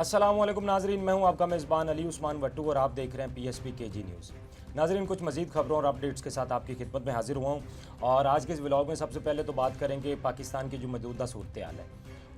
अस्सलामुअलैकुम नाजरीन, मैं हूं आपका मेज़बान अली उस्मान वट्टू और आप देख रहे हैं PSP KG न्यूज़। नाजरीन, कुछ मज़ीद खबरों और अपडेट्स के साथ आपकी खिदमत में हाजिर हुआ हूं और आज के इस व्लॉग में सबसे पहले तो बात करेंगे पाकिस्तान की जो मौजूदा सूरत हाल है।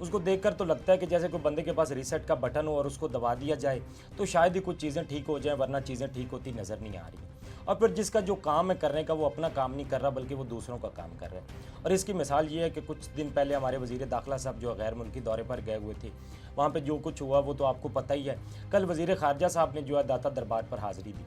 उसको देखकर तो लगता है कि जैसे कोई बंदे के पास रीसेट का बटन हो और उसको दबा दिया जाए तो शायद ही कुछ चीज़ें ठीक हो जाएँ, वरना चीज़ें ठीक होती नज़र नहीं आ रही। और फिर जिसका जो काम है करने का, वो अपना काम नहीं कर रहा बल्कि वो दूसरों का काम कर रहा है। और इसकी मिसाल ये है कि कुछ दिन पहले हमारे वज़ीर दाखिला साहब जो गैर मुल्की दौरे पर गए हुए थे, वहाँ पे जो कुछ हुआ वो तो आपको पता ही है। कल वज़ीर ख़ारजा साहब ने जो है दाता दरबार पर हाज़िरी दी।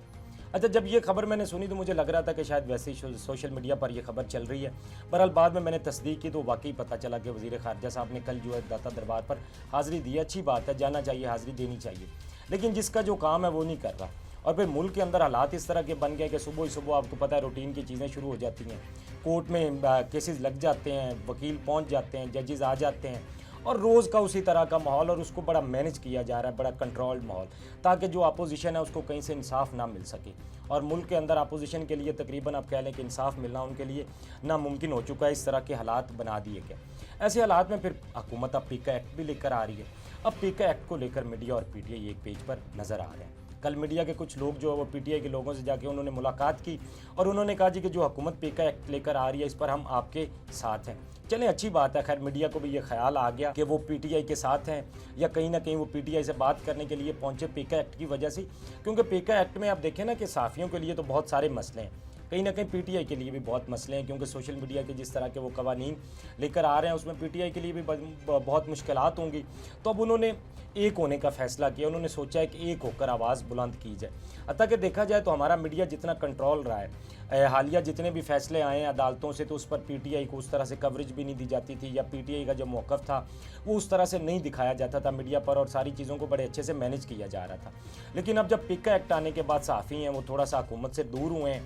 अच्छा, जब ये खबर मैंने सुनी तो मुझे लग रहा था कि शायद वैसे ही सोशल मीडिया पर ये खबर चल रही है। बहरहाल बाद में मैंने तस्दीक की तो वाकई पता चला कि वज़ीर ख़ारजा साहब ने कल जो है दाता दरबार पर हाज़िरी दी। अच्छी बात है, जाना चाहिए, हाज़िरी देनी चाहिए, लेकिन जिसका जो काम है वो नहीं कर रहा। और फिर मुल्क के अंदर हालात इस तरह के बन गए कि सुबह ही सुबह आपको पता है रूटीन की चीज़ें शुरू हो जाती हैं। कोर्ट में केसेस लग जाते हैं, वकील पहुंच जाते हैं, जजेस आ जाते हैं और रोज़ का उसी तरह का माहौल, और उसको बड़ा मैनेज किया जा रहा है, बड़ा कंट्रोल्ड माहौल, ताकि जो अपोजिशन है उसको कहीं से इंसाफ ना मिल सके। और मुल्क के अंदर अपोजिशन के लिए तकरीबन आप कह लें कि इंसाफ मिलना उनके लिए नामुमकिन हो चुका है। इस तरह के हालात बना दिए गए। ऐसे हालात में फिर हुकूमत अब पीका एक्ट भी लेकर आ रही है। अब पीका एक्ट को लेकर मीडिया और PTI एक पेज पर नज़र आ रहे हैं। कल मीडिया के कुछ लोग जो है वो PTI के लोगों से जाके उन्होंने मुलाकात की और उन्होंने कहा जी कि जो हुकूमत पीका एक्ट लेकर आ रही है इस पर हम आपके साथ हैं। चलें, अच्छी बात है। खैर, मीडिया को भी ये ख्याल आ गया कि वो PTI के साथ हैं या कहीं ना कहीं वो PTI से बात करने के लिए पहुंचे पीका एक्ट की वजह से, क्योंकि पीका एक्ट में आप देखें ना कि सहाफ़ियों के लिए तो बहुत सारे मसले हैं, कहीं ना कहीं PTI के लिए भी बहुत मसले हैं, क्योंकि सोशल मीडिया के जिस तरह के वो कवानीन लेकर आ रहे हैं उसमें PTI के लिए भी बहुत मुश्किलात होंगी। तो अब उन्होंने एक होने का फ़ैसला किया। उन्होंने सोचा है कि एक होकर आवाज़ बुलंद की जाए। अतः कि देखा जाए तो हमारा मीडिया जितना कंट्रोल रहा है, हालिया जितने भी फ़ैसले आए हैं अदालतों से, तो उस पर PTI को उस तरह से कवरेज भी नहीं दी जाती थी, या PTI का जो मौक़िफ़ था वो उस तरह से नहीं दिखाया जाता था मीडिया पर, और सारी चीज़ों को बड़े अच्छे से मैनेज किया जा रहा था। लेकिन अब जब पीका एक्ट आने के बाद सहाफ़ी हैं वो थोड़ा सा हुकूमत से दूर हुए हैं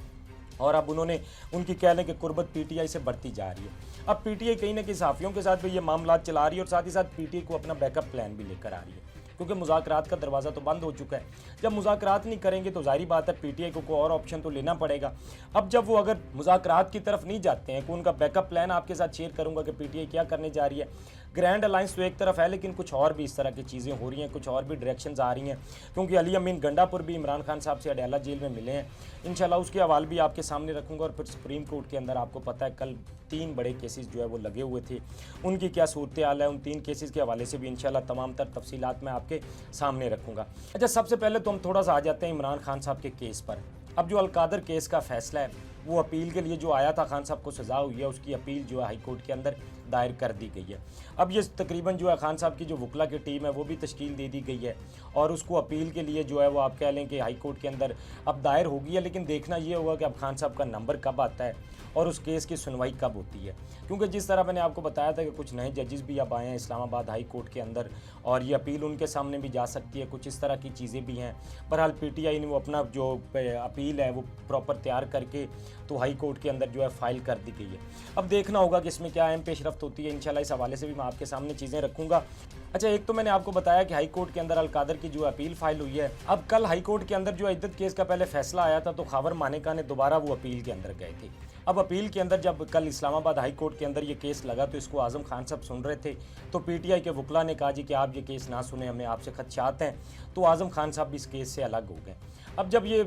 और अब उन्होंने उनकी कह लें कि कुर्बत PTI से बढ़ती जा रही है। अब PTI कहीं ना कहीं सहाफ़ियों के साथ भी ये मामला चला रही है और साथ ही साथ PTI को अपना बैकअप प्लान भी लेकर आ रही है, क्योंकि मुज़ाकरात का दरवाज़ा तो बंद हो चुका है। जब मुज़ाकरात नहीं करेंगे तो ज़ाहिर बात है PTI को कोई और ऑप्शन तो लेना पड़ेगा। अब जब वो अगर मुज़ाकरात की तरफ नहीं जाते हैं, कि उनका बैकअप प्लान आपके साथ शेयर करूँगा कि PTI क्या करने जा रही है। ग्रैंड अलायंस तो एक तरफ है, लेकिन कुछ और भी इस तरह की चीज़ें हो रही हैं, कुछ और भी डायरेक्शंस आ रही हैं, क्योंकि अली अमीन गंडापुर भी इमरान खान साहब से अडयाला जेल में मिले हैं। इंशाल्लाह उसके हवाले भी आपके सामने रखूँगा। और फिर सुप्रीम कोर्ट के अंदर आपको पता है कल 3 बड़े केसेस जो है वो लगे हुए थे, उनकी क्या सूरत हाल है, उन 3 केसेस के हवाले से भी इंशाल्लाह तमाम तर तफसीलात मैं आपके सामने रखूँगा। अच्छा, सबसे पहले तो हम थोड़ा सा आ जाते हैं इमरान खान साहब के केस पर। अब जो अलकादर केस का फ़ैसला है वो अपील के लिए जो आया था, खान साहब को सज़ा हुई है, उसकी अपील जो है हाई कोर्ट के अंदर दायर कर दी गई है। अब ये तकरीबन जो है खान साहब की जो वकला की टीम है वो भी तश्कील दे दी गई है और उसको अपील के लिए जो है वो आप कह लें कि हाई कोर्ट के अंदर अब दायर होगी है। लेकिन देखना ये होगा कि अब खान साहब का नंबर कब आता है और उस केस की सुनवाई कब होती है, क्योंकि जिस तरह मैंने आपको बताया था कि कुछ नए जजेस भी अब आए हैं इस्लामाबाद हाई कोर्ट के अंदर और ये अपील उनके सामने भी जा सकती है, कुछ इस तरह की चीज़ें भी हैं। बहरहाल PTI ने वो अपना जो अपील है वो प्रॉपर तैयार करके तो हाई कोर्ट के अंदर जो है फाइल कर दी गई है। अब देखना होगा कि इसमें क्या अहम पेशरफ्त होती है। इंशाल्लाह इस हवाले से भी मैं आपके सामने चीज़ें रखूँगा। अच्छा, एक तो मैंने आपको बताया कि हाई कोर्ट के अंदर अलकादर की जो अपील फाइल हुई है। अब कल हाई कोर्ट के अंदर जो इद्दत केस का पहले फैसला आया था तो खबर मानेका ने दोबारा वो अपील के अंदर गए थे। अब अपील के अंदर जब कल इस्लामाबाद हाई कोर्ट के अंदर ये केस लगा तो इसको आज़म खान साहब सुन रहे थे, तो PTI के वकला ने कहा जी कि आप ये केस ना सुने, हमें आपसे खदशात हैं। तो आज़म खान साहब भी इस केस से अलग हो गए। अब जब ये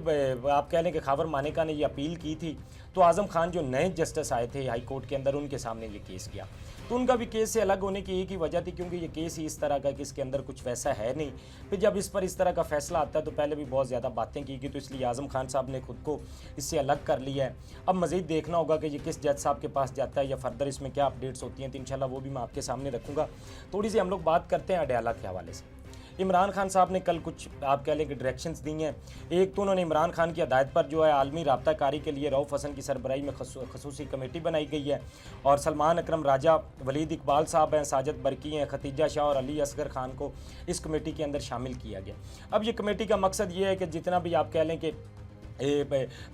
आप कह लें कि खबर मानेका ने ये अपील की थी तो आज़म खान जो नए जस्टिस आए थे हाई कोर्ट के अंदर उनके सामने ये केस किया, तो उनका भी केस से अलग होने की एक ही वजह थी, क्योंकि ये केस ही इस तरह का कि इसके अंदर कुछ वैसा है नहीं। फिर जब इस पर इस तरह का फैसला आता है तो पहले भी बहुत ज़्यादा बातें की गई, तो इसलिए आज़म खान साहब ने खुद को इससे अलग कर लिया है। अब मज़ीद देखना होगा कि ये किस जज साहब के पास जाता है या फर्दर इसमें क्या अपडेट्स होती हैं, तो इंशाल्लाह वो भी मैं आपके सामने रखूँगा। थोड़ी सी हम लोग बात करते हैं अडयाला के हवाले से। इमरान खान साहब ने कल कुछ आप कह लें कि डायरेक्शंस दी हैं। एक तो उन्होंने इमरान खान की हदायत पर जो है आलमी राब्ता कारी के लिए रऊफ़ हसन की सरबराही में खसूसी कमेटी बनाई गई है और सलमान अकरम राजा, वलीद इकबाल साहब हैं, साजिद बरकी हैं, खतीजा शाह और अली असगर खान को इस कमेटी के अंदर शामिल किया गया। अब ये कमेटी का मकसद ये है कि जितना भी आप कह लें कि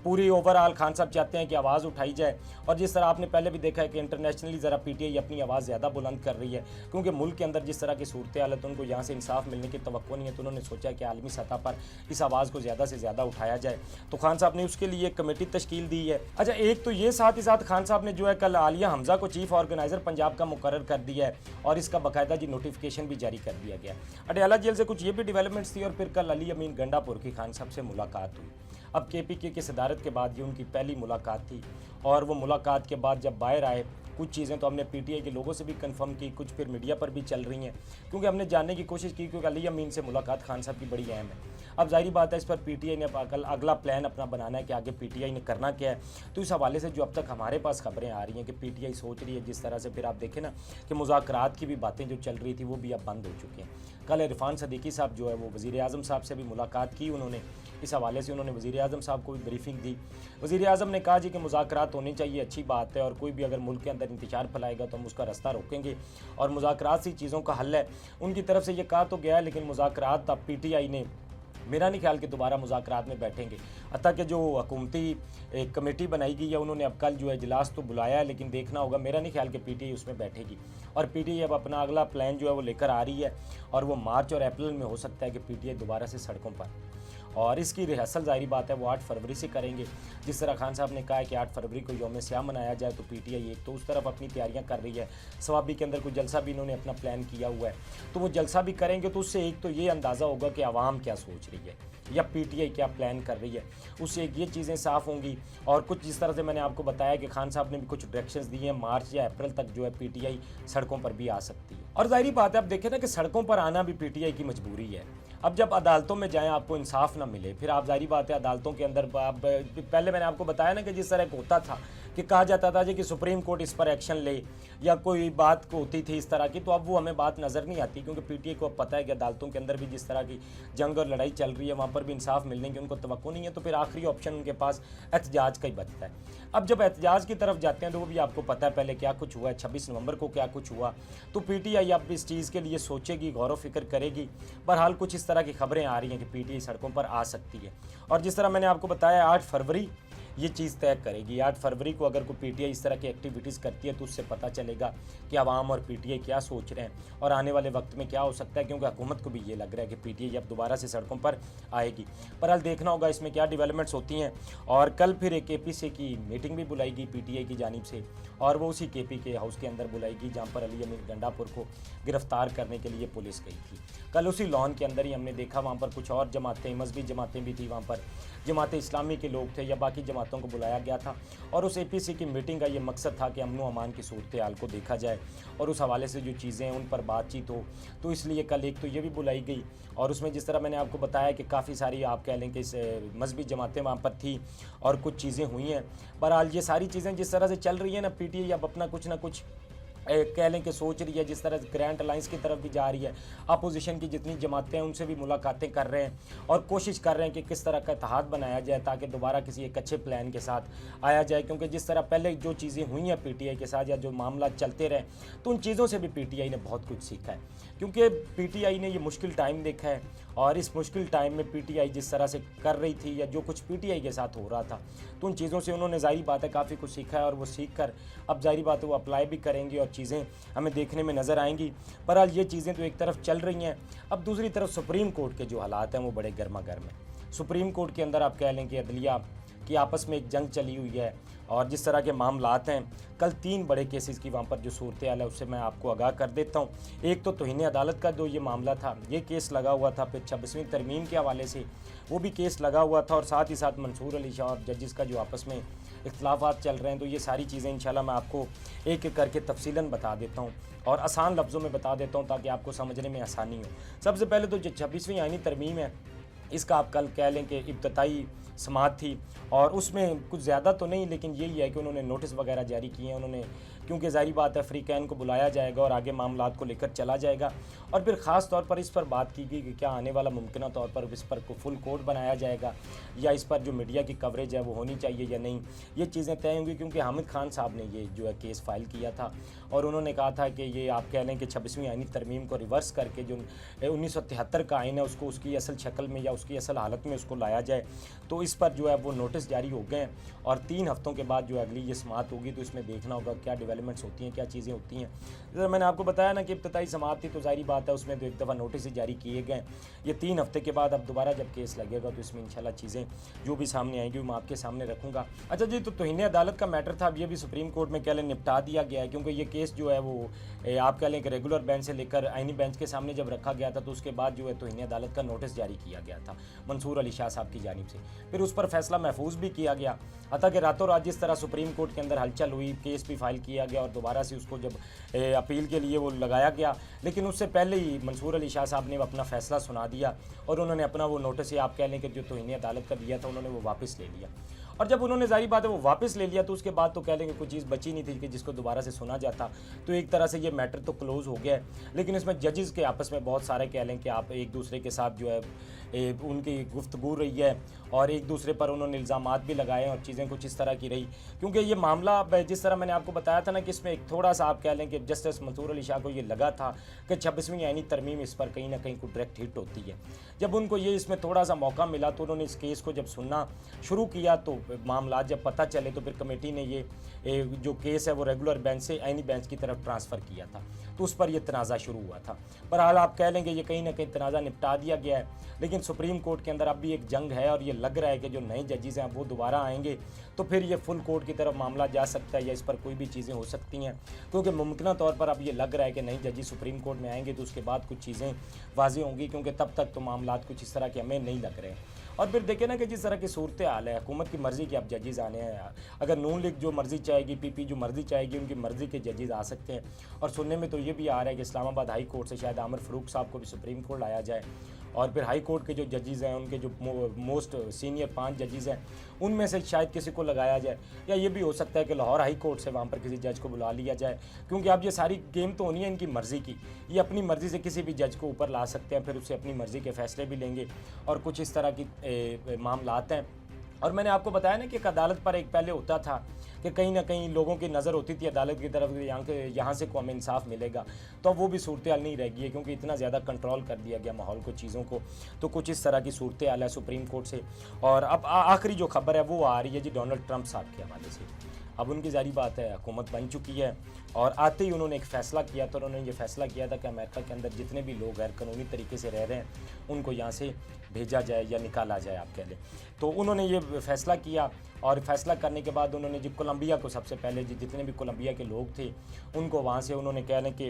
पूरी ओवरऑल खान साहब चाहते हैं कि आवाज़ उठाई जाए। और जिस तरह आपने पहले भी देखा है कि इंटरनेशनली ज़रा पीटीआई अपनी आवाज़ ज़्यादा बुलंद कर रही है, क्योंकि मुल्क के अंदर जिस तरह की सूरत हालत, उनको यहाँ से इंसाफ मिलने की तवक्को नहीं है, तो उन्होंने सोचा कि आलमी सतह पर इस आवाज़ को ज़्यादा से ज़्यादा उठाया जाए। तो खान साहब ने उसके लिए एक कमेटी तश्कील दी है। अच्छा, एक तो ये साथ ही साथ खान साहब ने जो है कल आलिया हमजा को चीफ ऑर्गेनाइज़र पंजाब का मुकर्रर कर दिया है और इसका बाकायदा जी नोटिफिकेशन भी जारी कर दिया गया। अडयाला जेल से कुछ ये भी डेवलपमेंट्स थी और फिर कल अली अमीन गंडापुर की खान साहब से मुलाकात हुई। अब केपीके की सदारत के बाद ये उनकी पहली मुलाकात थी और वो मुलाकात के बाद जब बाहर आए, कुछ चीज़ें तो हमने पीटीआई के लोगों से भी कंफर्म की, कुछ फिर मीडिया पर भी चल रही हैं, क्योंकि हमने जानने की कोशिश की, क्योंकि अली अमीन से मुलाकात खान साहब की बड़ी अहम है। अब जाहिर बात है इस पर पीटीआई ने अगला प्लान अपना बनाना है कि आगे पीटीआई ने करना क्या है। तो इस हवाले से जो अब तक हमारे पास खबरें आ रही हैं कि पीटीआई सोच रही है जिस तरह से, फिर आप देखें ना कि मुज़ाकरात की भी बातें जो चल रही थी वो भी अब बंद हो चुकी हैं। कल इरफान सदीकी साहब जो है वो वज़ीर आज़म साहब से भी मुलाकात की उन्होंने, इस हवाले से उन्होंने वज़ीर आज़म साहब को भी ब्रीफिंग दी। वज़ीर आज़म ने कहा जी कि मुज़ाकरात होने चाहिए, अच्छी बात है, और कोई भी अगर मुल्क के अंदर इंतशार फैलाएगा तो हम उसका रास्ता रोकेंगे और मुज़ाकरात सी चीज़ों का हल है। उनकी तरफ से ये कहा तो गया है, लेकिन मुज़ाकरात अब पीटीआई ने, मेरा नहीं ख्याल कि दोबारा मुज़ाकरात में बैठेंगे। हत्ता कि जो हुकूमती एक कमेटी बनाई गई है उन्होंने अब कल जो है इजलास तो बुलाया है, लेकिन देखना होगा, मेरा नहीं ख्याल कि पीटीआई उसमें बैठेगी। और पीटीआई अब अपना अगला प्लान जो है वो लेकर आ रही है और वो मार्च और अप्रैल में हो सकता है कि पीटीआई दोबारा से सड़कों पर, और इसकी रिहर्सल ज़ाहिर बात है वो 8 फरवरी से करेंगे। जिस तरह खान साहब ने कहा है कि 8 फरवरी को यौम सियाह मनाया जाए, तो पीटीआई एक तो उस तरफ अपनी तैयारियां कर रही है, सवाबी के अंदर कोई जलसा भी इन्होंने अपना प्लान किया हुआ है, तो वो जलसा भी करेंगे। तो उससे एक तो ये अंदाज़ा होगा कि आवाम क्या सोच रही है या पीटीआई क्या प्लान कर रही है, उससे एक ये चीज़ें साफ़ होंगी। और कुछ जिस तरह से मैंने आपको बताया कि खान साहब ने भी कुछ डायरेक्शंस दिए हैं, मार्च या अप्रैल तक जो है पीटीआई सड़कों पर भी आ सकती है। और ज़ाहिर बात है, अब देखें ना कि सड़कों पर आना भी पीटीआई की मजबूरी है। अब जब अदालतों में जाएं आपको इंसाफ ना मिले, फिर आप ज़ाहिर बात है अदालतों के अंदर, पहले मैंने आपको बताया ना कि जिस तरह होता था कि कहा जाता था जी कि सुप्रीम कोर्ट इस पर एक्शन ले या कोई बात को होती थी इस तरह की, तो अब वो हमें बात नज़र नहीं आती, क्योंकि पीटीआई को अब पता है कि अदालतों के अंदर भी जिस तरह की जंग और लड़ाई चल रही है वहाँ पर भी इंसाफ मिलने की उनको तवक्को नहीं है। तो फिर आखिरी ऑप्शन उनके पास एहतजाज का ही बचता है। अब जब एहतजाज की तरफ जाते हैं तो वो भी आपको पता है पहले क्या कुछ हुआ है, 26 नवंबर को क्या कुछ हुआ। तो पीटीआई अब इस चीज़ के लिए सोचेगी, गौर व फिक्र करेगी। बहरहाल कुछ इस तरह की खबरें आ रही हैं कि पीटीआई सड़कों पर आ सकती है। और जिस तरह मैंने आपको बताया 8 फरवरी ये चीज़ तय करेगी। 8 फरवरी को अगर कोई पीटीआई इस तरह की एक्टिविटीज़ करती है तो उससे पता चलेगा कि आवाम और पीटीआई क्या सोच रहे हैं और आने वाले वक्त में क्या हो सकता है, क्योंकि हुकूमत को भी ये लग रहा है कि पीटीआई अब दोबारा से सड़कों पर आएगी। पर हाल देखना होगा इसमें क्या डेवलपमेंट्स होती हैं। और कल फिर एक केपीसी की मीटिंग भी बुलाएगी पीटीआई की जानिब से, और वो उसी केपी के हाउस के अंदर बुलाएगी जहाँ पर अली अमीन गंडापुर को गिरफ्तार करने के लिए पुलिस गई थी। कल उसी लॉन के अंदर ही हमने देखा वहाँ पर कुछ और जमातें, मजहबी जमातें भी थी, वहाँ पर जमात इस्लामी के लोग थे या बाकी जमातों को बुलाया गया था। और उस एपीसी की मीटिंग का ये मकसद था कि अमन व अमान की सूरत हाल को देखा जाए और उस हवाले से जो चीज़ें हैं उन पर बातचीत हो। तो इसलिए कल एक तो ये भी बुलाई गई, और उसमें जिस तरह मैंने आपको बताया कि काफ़ी सारी आप कह लें कि मजहबी जमातें वहाँ पर थी और कुछ चीज़ें हुई हैं। बहरहाल ये सारी चीज़ें जिस तरह से चल रही हैं ना, पीटीआई अब अपना कुछ ना कुछ कह लें कि सोच रही है, जिस तरह ग्रैंड अलायंस की तरफ भी जा रही है, अपोजिशन की जितनी जमातें हैं उनसे भी मुलाकातें कर रहे हैं और कोशिश कर रहे हैं कि किस तरह का इत्तेहाद बनाया जाए ताकि दोबारा किसी एक अच्छे प्लान के साथ आया जाए। क्योंकि जिस तरह पहले जो चीज़ें हुई हैं पीटीआई के साथ या जो मामला चलते रहे, तो उन चीज़ों से भी पीटीआई ने बहुत कुछ सीखा है, क्योंकि पीटीआई ने ये मुश्किल टाइम देखा है और इस मुश्किल टाइम में पीटीआई जिस तरह से कर रही थी या जो कुछ पीटीआई के साथ हो रहा था, तो उन चीज़ों से उन्होंने ज़ाहिर बात है काफ़ी कुछ सीखा है और वो सीख कर अब ज़ाहिर बात है वो अप्लाई भी करेंगे और चीज़ें हमें देखने में नज़र आएंगी। बहरहाल ये चीज़ें तो एक तरफ चल रही हैं। अब दूसरी तरफ सुप्रीम कोर्ट के जो हालात हैं वो बड़े गर्मा गर्म हैं। सुप्रीम कोर्ट के अंदर आप कह लें कि अदलिया की आपस में एक जंग चली हुई है और जिस तरह के मामलात हैं, कल 3 बड़े केसेस की वहाँ पर जो सूरत हाल है उससे मैं आपको आगाह कर देता हूँ। एक तो तौहीन अदालत का जो ये मामला था, ये केस लगा हुआ था, फिर 26वीं तरमीम के हवाले से वो भी केस लगा हुआ था, और साथ ही साथ मंसूर अली शाह और जजेस का जो आपस में इख्तलाफात चल रहे हैं। तो ये सारी चीज़ें इंशाल्लाह मैं आपको एक एक करके तफसीलन बता देता हूँ और आसान लफ्ज़ों में बता देता हूँ ताकि आपको समझने में आसानी हो। सबसे पहले तो जो 26वीं आईनी तरमीम है, इसका आप कल कह लें कि इब्तदाई समाअत थी और उसमें कुछ ज़्यादा तो नहीं, लेकिन यही है कि उन्होंने नोटिस वगैरह जारी किए हैं। उन्होंने क्योंकि ज़ाहिर बात है अफ्रीकैन को बुलाया जाएगा और आगे मामलात को लेकर चला जाएगा। और फिर ख़ास तौर पर इस पर बात की गई कि क्या आने वाला मुमकिन तौर पर इस पर फुल कोर्ट बनाया जाएगा या इस पर जो मीडिया की कवरेज है वो होनी चाहिए या नहीं, ये चीज़ें तय होंगी। क्योंकि हामिद खान साहब ने ये जो है केस फाइल किया था और उन्होंने कहा था कि ये आप कह लें कि 26वीं आईनी तरमीम को रिवर्स करके जो 1973 का आइन है उसको उसकी असल शक्ल में या उसकी असल हालत में उसको लाया जाए। तो इस पर जो है वो नोटिस जारी हो गए हैं और 3 हफ्तों के बाद जो अगली ये समाअत होगी तो इसमें देखना होगा क्या डेवलपमेंट्स होती हैं, क्या चीज़ें होती हैं। जैसे मैंने आपको बताया ना कि इब्तदाई समाअत थी तो ज़ाहिर बात है उसमें तो एक दफ़ा नोटिस ही जारी किए गए। ये 3 हफ्ते के बाद अब दोबारा जब केस लगेगा तो इसमें इंशाल्लाह चीज़ें जो भी सामने आएंगी मैं आपके सामने रखूँगा। अच्छा जी, तो तौहीन अदालत का मैटर था, अब ये भी सुप्रीम कोर्ट में कह लें निपटा दिया गया है, क्योंकि ये केस जो है वो आप कह लें कि रेगुलर बेंच से लेकर आईनी बेंच के सामने जब रखा गया था तो उसके बाद जो है तौहीन अदालत का नोटिस जारी किया गया था मंसूर अली शाह साहब की जानिब से। फिर उस पर फैसला महफूज भी किया गया। अतः कि रातों रात जिस तरह सुप्रीम कोर्ट के अंदर हलचल हुई, केस भी फाइल किया गया और दोबारा से उसको जब अपील के लिए वो लगाया गया, लेकिन उससे पहले ही मंसूर अली शाह साहब ने अपना फैसला सुना दिया और उन्होंने अपना वो नोटिस आप कह लें कि जो तौहीन अदालत का दिया था उन्होंने वो वापस ले लिया। और जब उन्होंने ज़ाहिर बात है वो वापस ले लिया तो उसके बाद तो कह लेंगे कोई चीज़ बची नहीं थी कि जिसको दोबारा से सुना जाता। तो एक तरह से ये मैटर तो क्लोज़ हो गया है, लेकिन इसमें जजेस के आपस में बहुत सारे कह लें कि आप एक दूसरे के साथ जो है उनकी गुफ्तगू रही है और एक दूसरे पर उन्होंने इल्ज़ामात भी लगाए और चीज़ें कुछ इस तरह की रही। क्योंकि ये मामला जिस तरह मैंने आपको बताया था ना कि इसमें एक थोड़ा सा आप कह लें कि जस्टिस मंसूर अली शाह को ये लगा था कि 26वीं आईनी तरमीम इस पर कहीं ना कहीं को डायरेक्ट हिट होती है। जब उनको ये इसमें थोड़ा सा मौका मिला तो उन्होंने इस केस को जब सुनना शुरू किया तो मामला जब पता चले तो फिर कमेटी ने ये जो केस है वो रेगुलर बेंच से आईनी बेंच की तरफ ट्रांसफ़र किया था, तो उस पर यह तनाज़ा शुरू हुआ था। बहरहाल आप कह लेंगे ये कहीं ना कहीं तनाज़ा निपटा दिया गया है, लेकिन सुप्रीम कोर्ट के अंदर अब भी एक जंग है और ये लग रहा है कि जो नए जजेस हैं वो दोबारा आएंगे तो फिर ये फुल कोर्ट की तरफ मामला जा सकता है या इस पर कोई भी चीज़ें हो सकती हैं। क्योंकि मुमकिन तौर पर अब ये लग रहा है कि नए जजेस सुप्रीम कोर्ट में आएंगे तो उसके बाद कुछ चीज़ें वाज़ेह होंगी, क्योंकि तब तक तो मामलात कुछ इस तरह के हमें नहीं लग रहे हैं। और फिर देखें ना कि जिस तरह की सूरत हाल है, हुकूमत की मर्ज़ी के अब जजेस आने हैं। अगर नून लीग जो मर्ज़ी चाहेगी, पीपी जो मर्ज़ी चाहेगी, उनकी मर्ज़ी के जजेस आ सकते हैं। और सुनने में तो ये भी आ रहा है कि इस्लामाबाद हाई कोर्ट से शायद आमिर फ़ारूक साहब को भी सुप्रीम कोर्ट लाया जाए और फिर हाई कोर्ट के जो जजेस हैं उनके जो मोस्ट सीनियर 5 जजेस हैं उनमें से शायद किसी को लगाया जाए, या ये भी हो सकता है कि लाहौर हाई कोर्ट से वहाँ पर किसी जज को बुला लिया जाए। क्योंकि अब ये सारी गेम तो होनी है इनकी मर्ज़ी की, ये अपनी मर्ज़ी से किसी भी जज को ऊपर ला सकते हैं, फिर उससे अपनी मर्ज़ी के फ़ैसले भी लेंगे और कुछ इस तरह की मामलात हैं। और मैंने आपको बताया ना कि एक अदालत पर एक पहले होता था कि कहीं ना कहीं लोगों की नज़र होती थी अदालत की तरफ यहाँ से को हमें इंसाफ मिलेगा, तो अब वो भी सूरत हाल नहीं रह गई है, क्योंकि इतना ज़्यादा कंट्रोल कर दिया गया माहौल को, चीज़ों को। तो कुछ इस तरह की सूरत हाल है सुप्रीम कोर्ट से। और अब आखिरी जो खबर है वो आ रही है जी डोनाल्ड ट्रंप साहब के हवाले से। अब उनकी जारी बात है हुकूमत बन चुकी है और आते ही उन्होंने एक फ़ैसला किया, तो उन्होंने ये फ़ैसला किया था कि अमेरिका के अंदर जितने भी लोग गैर कानूनी तरीके से रह रहे हैं उनको यहाँ से भेजा जाए या निकाला जाए आप कह लें। तो उन्होंने ये फ़ैसला किया और फ़ैसला करने के बाद उन्होंने जो कोलंबिया को सबसे पहले जितने भी कोलंबिया के लोग थे उनको वहाँ से उन्होंने कह लें कि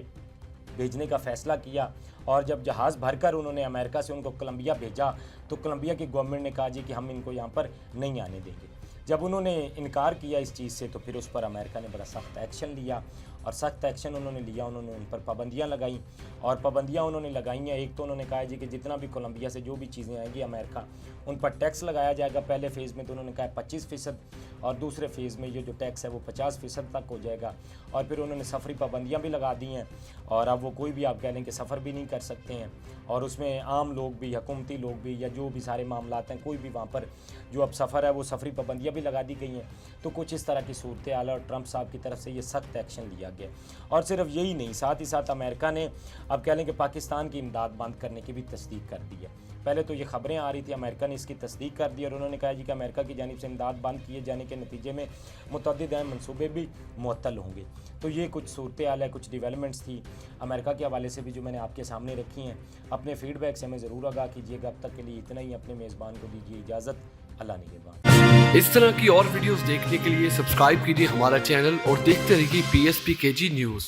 भेजने का फ़ैसला किया। और जब जहाज़ भरकर उन्होंने अमेरिका से उनको कोलंबिया भेजा तो कोलंबिया की गवर्नमेंट ने कहा जी कि हम इनको यहाँ पर नहीं आने देंगे। जब उन्होंने इनकार किया इस चीज़ से तो फिर उस पर अमेरिका ने बड़ा सख्त एक्शन लिया और सख्त एक्शन उन्होंने लिया, उन्होंने उन पर पाबंदियाँ लगाई। और पाबंदियाँ उन्होंने लगाई हैं, एक तो उन्होंने कहा जी कि जितना भी कोलंबिया से जो भी चीज़ें आएंगी अमेरिका उन पर टैक्स लगाया जाएगा। पहले फ़ेज़ में तो उन्होंने कहा 25% और दूसरे फ़ेज़ में ये जो टैक्स है वो 50% तक हो जाएगा। और फिर उन्होंने सफरी पाबंदियाँ भी लगा दी हैं और अब वो कोई भी आप कह लें कि सफ़र भी नहीं कर सकते हैं। और उसमें आम लोग भी, हुकूमती लोग भी, या जो भी सारे मामलात हैं, कोई भी वहाँ पर जो अब सफ़र है वो सफरी पाबंदियाँ भी लगा दी गई हैं। तो कुछ इस तरह की सूरत हाल और ट्रंप साहब की तरफ से ये सख्त एक्शन लिया गया। और सिर्फ यही नहीं, साथ ही साथ अमेरिका ने अब कह लें कि पाकिस्तान की इमदाद बंद करने की भी तस्दीक कर दी है। पहले तो ये खबरें आ रही थी, अमेरिका ने इसकी तस्दीक कर दी और उन्होंने कहा जी कि अमेरिका की जानिब से इमदाद बंद किए जाने के नतीजे में मुतअद्दिद अहम मनसूबे भी मुअत्तल होंगे। तो ये कुछ सूरत हाल है, कुछ डेवलपमेंट्स थी अमेरिका के हवाले से भी जो मैंने आपके सामने रखी हैं। अपने फीडबैक से हमें ज़रूर आगाह कीजिएगा। अब तक के लिए इतना ही। अपने मेज़बान को दीजिए इजाज़त। अल्लाह निगहबान। इस तरह की और वीडियोस देखने के लिए सब्सक्राइब कीजिए हमारा चैनल और देखते रहिए PSPKG न्यूज़।